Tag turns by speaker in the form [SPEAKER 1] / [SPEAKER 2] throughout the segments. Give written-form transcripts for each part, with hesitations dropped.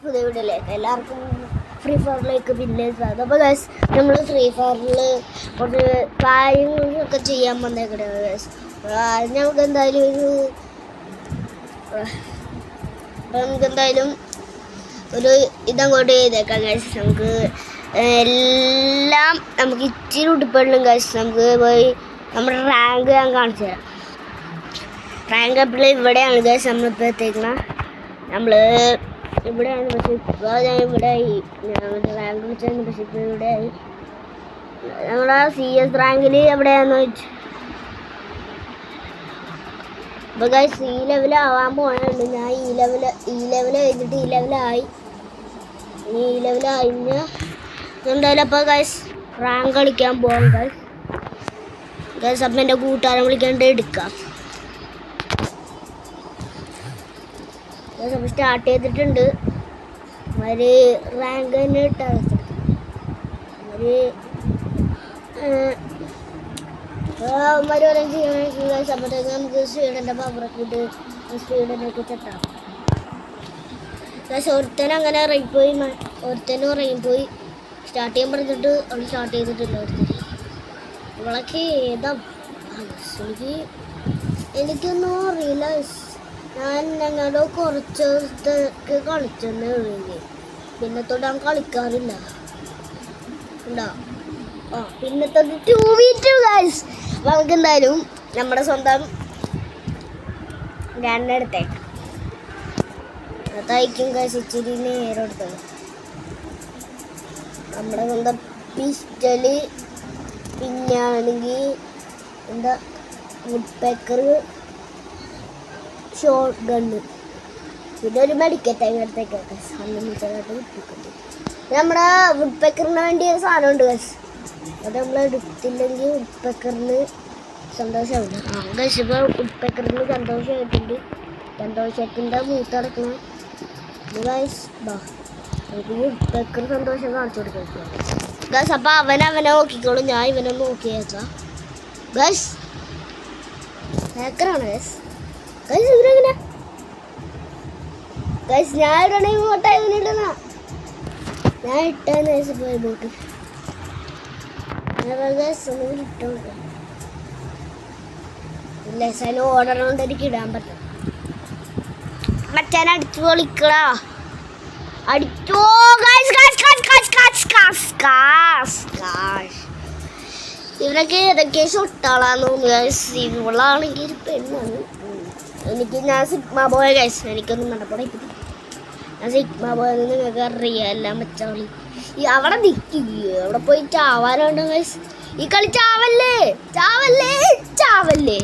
[SPEAKER 1] പുതിയ വീഡിയോയിലേക്ക് എല്ലാവർക്കും ഫ്രീ ഫയറിലേക്ക് പിന്നെ സ്വാഗതം. അപ്പോൾ ഗൈസ് നമ്മൾ ഫ്രീ ഫയറിൽ കുറച്ച് കാര്യങ്ങളൊക്കെ ചെയ്യാൻ വന്നേക്കണേ ഗൈസ്. നമുക്ക് എന്തായാലും ഒരു ഇതങ്ങോട്ട് ചെയ്തേക്കാം ഗൈസ്. നമുക്ക് എല്ലാം നമുക്ക് ഇച്ചിരി ഉടുപ്പുള്ളും ഗൈസ്. നമുക്ക് പോയി നമ്മുടെ റാങ്ക് ഞാൻ കാണിച്ചു തരാം. റാങ്ക് അപ്പിൽ ഇവിടെയാണ് ഗൈസ് നമ്മളിപ്പോൾ എത്തിക്കണം. നമ്മൾ ഇവിടെയാണ്, പക്ഷേ ഇപ്പോൾ ഞാൻ ഇവിടെ ആയി. ഞങ്ങളുടെ റാങ്ക് വിളിച്ചായിരുന്നു, പക്ഷേ ഇപ്പോൾ ഇവിടെ ആയി. നമ്മളെ CS റാങ്കിൽ എവിടെയാണെന്ന് വെച്ചു. അപ്പോൾ ഗൈസ് ഈ ലെവൽ ആവാൻ പോകുന്നുണ്ട്. ഞാൻ ഈ ലെവൽ കഴിഞ്ഞിട്ട് ഈ ലെവലായി. ഇനി ഈ ലെവലായി കഴിഞ്ഞാൽ എന്തായാലും അപ്പോൾ ഗൈസ് റാങ്ക് കളിക്കാൻ പോകാം ഗൈസ്. അപ്പം എൻ്റെ കൂട്ടുകാരൻ വിളിക്കാണ്ട് എടുക്കാം. ഗൈസ് സ്റ്റാർട്ട് ചെയ്തിട്ടുണ്ട്. ഒരു റാങ്ക് തന്നെ ഇട്ടാൽ ഒരു ഗൈസ്. അപ്പോഴത്തേക്ക് നമുക്ക് സ്പീഡിൻ്റെ പവറൊക്കെ ഇട്ട് സ്പീഡിനൊക്കെ ചെട്ടാം ഗൈസ്. ഒരുത്തനും അങ്ങനെ ഇറങ്ങിപ്പോയി, ഒരുത്തനും ഇറങ്ങിപ്പോയി. സ്റ്റാർട്ട് ചെയ്യാൻ പറഞ്ഞിട്ട് അവൾ സ്റ്റാർട്ട് ചെയ്തിട്ടില്ല. ഒരുത്തന് ഇവളൊക്കെ ഏതാ എനിക്കൊന്നും അറിയില്ല. ഞാൻ ഞങ്ങളുടെ കുറച്ച് ദിവസത്തേക്ക് കളിച്ചെന്നേ ഉള്ളൂ. പിന്നെ തൊട്ട് ഞാൻ കളിക്കാറില്ല ഉണ്ടോ. പിന്നെ തൊട്ട് 2v2 ഗൈസ്. നമുക്ക് എന്തായാലും നമ്മുടെ സ്വന്തം ഗണ്ണെടുത്തേക്കാം. അതായിരിക്കും ഗൈസ് ഇച്ചിരി നേരം എടുത്തത്. നമ്മുടെ സ്വന്തം പിസ്റ്റല്, പിന്നെ ആണെങ്കിൽ എന്താ വുഡ് പേക്കർ, ഷോട്ട് ഗണ്ണ്, പിന്നെ ഒരു മെഡിക്കറ്റ് അങ്ങനത്തേക്കൊക്കെ അൺലിമിറ്റഡായിട്ട് കിട്ടിക്കൊണ്ട്. നമ്മുടെ വുഡ് പേക്കറിന് വേണ്ടി ഒരു സാധനമുണ്ട് ഗൈസ്. അത് നമ്മൾ എടുത്തില്ലെങ്കിൽ വുഡ് പേക്കറിന് സന്തോഷമാവില്ല. ഗൈസ് ഇപ്പോൾ വുഡ് പേക്കറിന് സന്തോഷമായിട്ടുണ്ട്. സന്തോഷത്തിൻ്റെ മൂത്തടക്കണം ഗൈസ്. നമുക്ക് വുഡ് പേക്കർ സന്തോഷം കാണിച്ചു കൊടുക്കാം ഗൈസ്. അപ്പോൾ അവനെ നോക്കിക്കോളും, ഞാൻ ഇവനെ നോക്കിയേക്കാം ഗൈസ്. ഹാക്കറാണ് ഗൈസ്. ഗൈസ് ഇവരെങ്ങനെ ഗൈസ് ഞാൻ ഇടണേ ഇങ്ങോട്ടാ ഇവനിടുന്ന ഞാൻ ഇട്ടേന്ന് ഗൈസ്. പോയി ബോട്ട് ഗൈസ് ഒന്നും ഇട്ടോ ഇല്ല. അതിന് ഓർഡർ കൊണ്ട് എനിക്ക് ഇടാൻ പറ്റും. മച്ചാൻ അടിച്ചു പൊളിക്കടാ, അടിച്ചോ ഗൈസ്. ഇവരൊക്കെ ഏതൊക്കെ ഷൊട്ടാളാന്ന് തോന്നുന്നു ഗൈസ്. ഇവളാണെങ്കിൽ ഒരു പെണ്ണാണ്. ഞാൻ സിഗ്മ ബോയ് ഗൈസ്. എനിക്കൊന്നും നടപ്പട. ഞാൻ സിഗ്മ ബോയ് നിങ്ങൾക്ക് അറിയാം. എല്ലാം വെച്ചാളി ഈ അവിടെ നിൽക്കില്ല, അവിടെ പോയി ചാവാനുണ്ട് ഗൈസ്. ഈ കളി ചാവല്ലേ ചാവല്ലേ ചാവല്ലേ.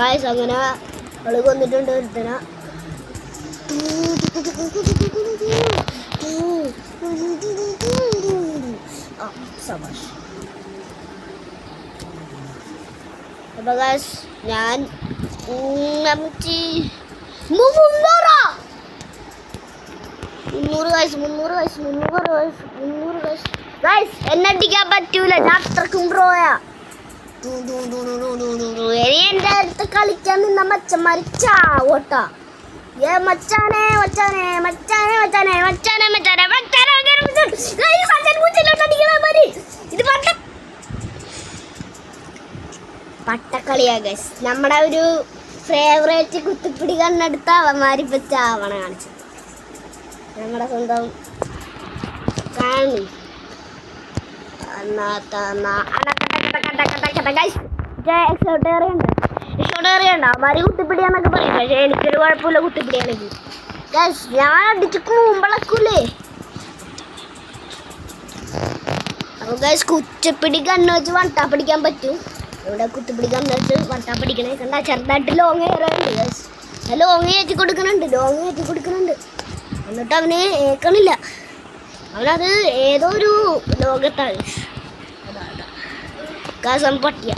[SPEAKER 1] ഗൈസ് അങ്ങനെ അവള് കൊന്നിട്ടുണ്ട് ഒരുത്തന. സബാഷ്. അപ്പോൾ ഗൈസ് ഞാൻ 300 ഗൈസ് എന്നടിക്കാൻ പറ്റൂല. ഞാൻ അത്രക്കും ബ്രോയാ. ഇനി എൻ്റെ അടുത്ത് കളിക്കാൻ നിന്ന മച്ചന്മാര് ചാവോട്ടാ. മച്ചാനെ മച്ചാനെ മച്ചാനെ മച്ചാനെ മച്ചാനെ മച്ചാനെ മച്ചാനെ ഇത് പട്ടക്കളിയാ ഗൈസ്. നമ്മുടെ ഒരു ഫേവറേറ്റ് കുത്തിപ്പിടി കണ്ണെടുത്ത അവന്മാരിപ്പോ ചാവണ കാണിച്ചത്. നമ്മുടെ സ്വന്തം കാണി എക്സോട്ടേറിയുണ്ട്. അവന്മാര് കുത്തിപ്പിടിയാന്നൊക്കെ പറയും, പക്ഷെ എനിക്കൊരു കുഴപ്പമില്ല കുത്തിപ്പിടിയാണെങ്കിൽ ഗൈസ്. ഞാൻ അടിച്ച് കൂമ്പളക്കൂലേ. അപ്പോൾ ഗൈസ് കുത്തിപ്പിടി കണ്ണ് വെച്ച് വട്ടാ പിടിക്കാൻ പറ്റും. ഇവിടെ കുത്തിപ്പിടി കണ്ണ് വെച്ച് വട്ടാ പിടിക്കണേ കണ്ട. ചെറുതായിട്ട് ലോങ് ഏറുണ്ട് ഗൈസ്. ലോങ് ഏറ്റി കൊടുക്കുന്നുണ്ട്. എന്നിട്ട് അവന് ഏക്കണില്ല. അവനത് ഏതോ ഒരു ലോകത്താണ് ഗൈസ്. പട്ടിയ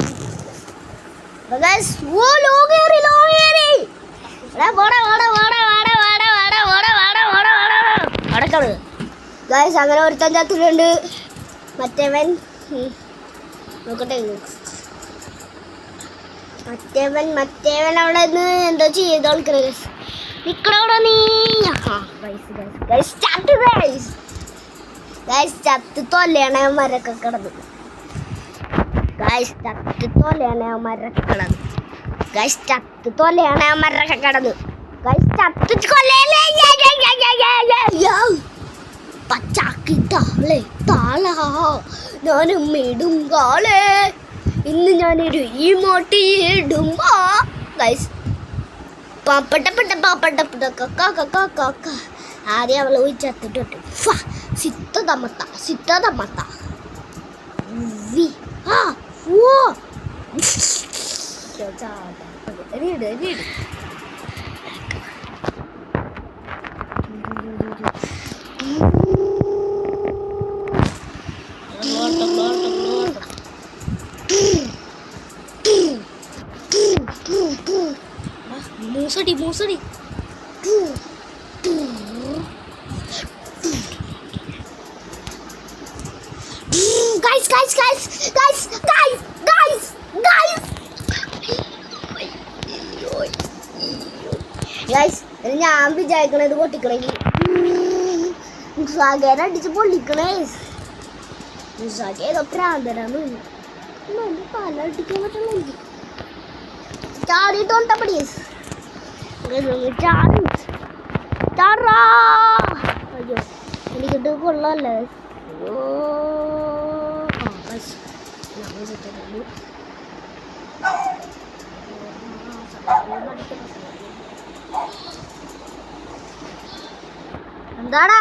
[SPEAKER 1] ഗൈസ്. അങ്ങനെ ഒരുത്തൻ ചത്തിട്ടുണ്ട്. മറ്റേവൻ നോക്കട്ടെ മറ്റേവൻ അവിടെ നിന്ന് എന്തോ ചെയ്ത് കളിക്കണ നിക്കണവിടെ നീ ചത്ത് തൊല്ലണവന്മാരൊക്കെ കിടന്നു ചത്ത് തൊല്ലണവന്മാരൊക്കെ കിടന്നു ചത്ത് തൊല്ലണവന്മാരൊക്കെ കിടന്നു ചത്ത് പച്ചാക്കി താളെ താളാ ഞാനും ഇടും കാളേ ഇന്ന് ഞാനൊരു ഇമോട്ടി ഇടുമ്പോ പാപ്പട്ടപ്പെട്ട ആദ്യം അവളെ പോയി ചത്തിട്ട് സിത്തതമ്മത്ത മൂസടി ഞാൻ വിചാരിക്കണത് പൊട്ടിക്കണെങ്കിൽ അടിച്ച് പൊള്ളിക്കണേ ഏതോ പ്രാന്തരാന്ന് പല അടിക്കാൻ പറ്റണമെങ്കിൽ ചാടിയിട്ട് പ്ലീസ് അയ്യോ എനിക്കിട്ട് കൊള്ളാല്ലേ എന്താടാ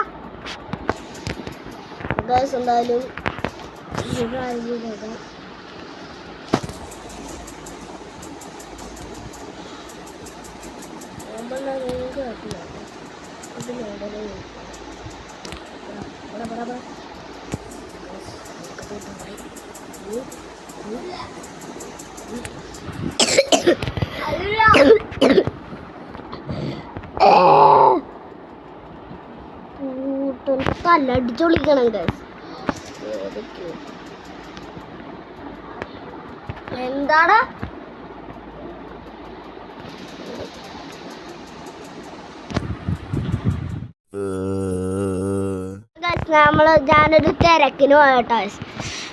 [SPEAKER 1] എന്തായാലും കല്ലടിച്ചൊളിക്കണം എന്താടാ ഞാനൊരു തിരക്കിന് പോയട്ടോ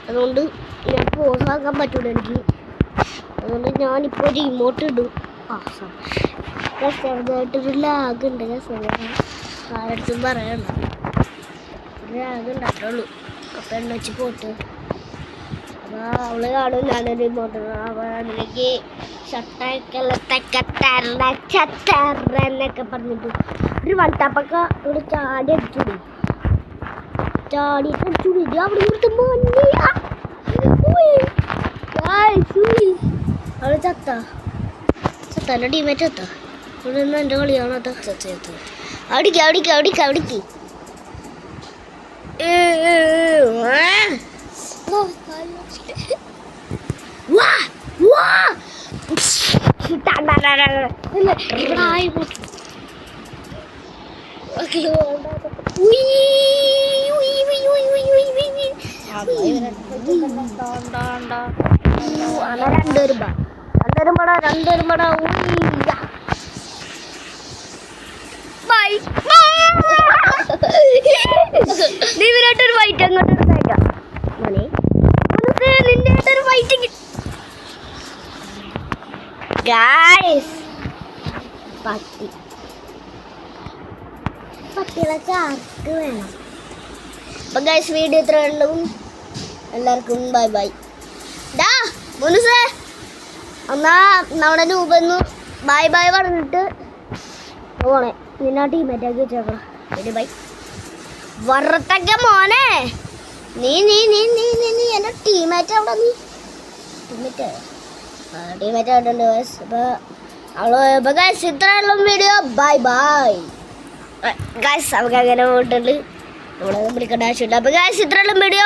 [SPEAKER 1] അതുകൊണ്ട് ഞാൻ പോസ് ആക്കാൻ പറ്റൂല എനിക്ക് അതുകൊണ്ട് ഞാനിപ്പോൾ ഒരു ഇമോട്ട് ഇടും ചെറുതായിട്ടൊരു ലാഗ് ഉണ്ട് ആരടുത്തും പറയണ്ട ലാഗ് ഉണ്ടാക്കുള്ളൂ അപ്പം എണ്ണ വെച്ച് പോട്ട് അപ്പോൾ അവള് കാണും ഞാനൊരു ഇമോട്ട് അപ്പോൾ അതിലേക്ക് എന്നൊക്കെ പറഞ്ഞിട്ട് ഒരു വട്ടാപ്പൊക്കെ ഇവിടെ ചാടി അടിച്ചുടി അവിടെ ഇവിടുത്തെ അവള് ചത്തൻ്റെ ടീമേറ്റ് ചത്ത ഇവിടെ നിന്ന് എൻ്റെ കളിയാണ് അത് ചത്ത് അവിടേക്ക് രണ്ടുപേരും നീവിനായിട്ടൊരു വൈറ്റ് അങ്ങോട്ട് എടുത്തേക്കാം നിന്റെ ആയിട്ടൊരു വൈറ്റ് പട്ടികളെ ചാർക്ക് വേണം. അപ്പൊ ഗൈസ് വീഡിയോ ഇത്ര ഉള്ളൂ. എല്ലാവർക്കും ബൈ ബൈ. മുനുസേ എന്നാ നമ്മുടെ രൂപന്ന് ബൈ ബൈ പറഞ്ഞിട്ട് പോണേ. നിന്നാ ടീമേറ്റാക്കി വെച്ചേക്കണം. ശരി ബൈ. വറുത്തൊക്കെ മോനെ നീ നീ നീ നീ നീ നീ എൻ്റെ ടീമേറ്റ് അവിടെ നീ ടീമേറ്റ് ആയിട്ടുണ്ട് ഗൈസ്. അപ്പോൾ ഗൈസ് ഇത്രയുള്ള വീഡിയോ. Bye bye guys. നമുക്ക് അങ്ങനെ പോയിട്ടുണ്ട്. നമ്മളെ വിളിക്കേണ്ട ആവശ്യമില്ല. അപ്പോൾ ഗൈസ് ഇത്രയുള്ള വീഡിയോ.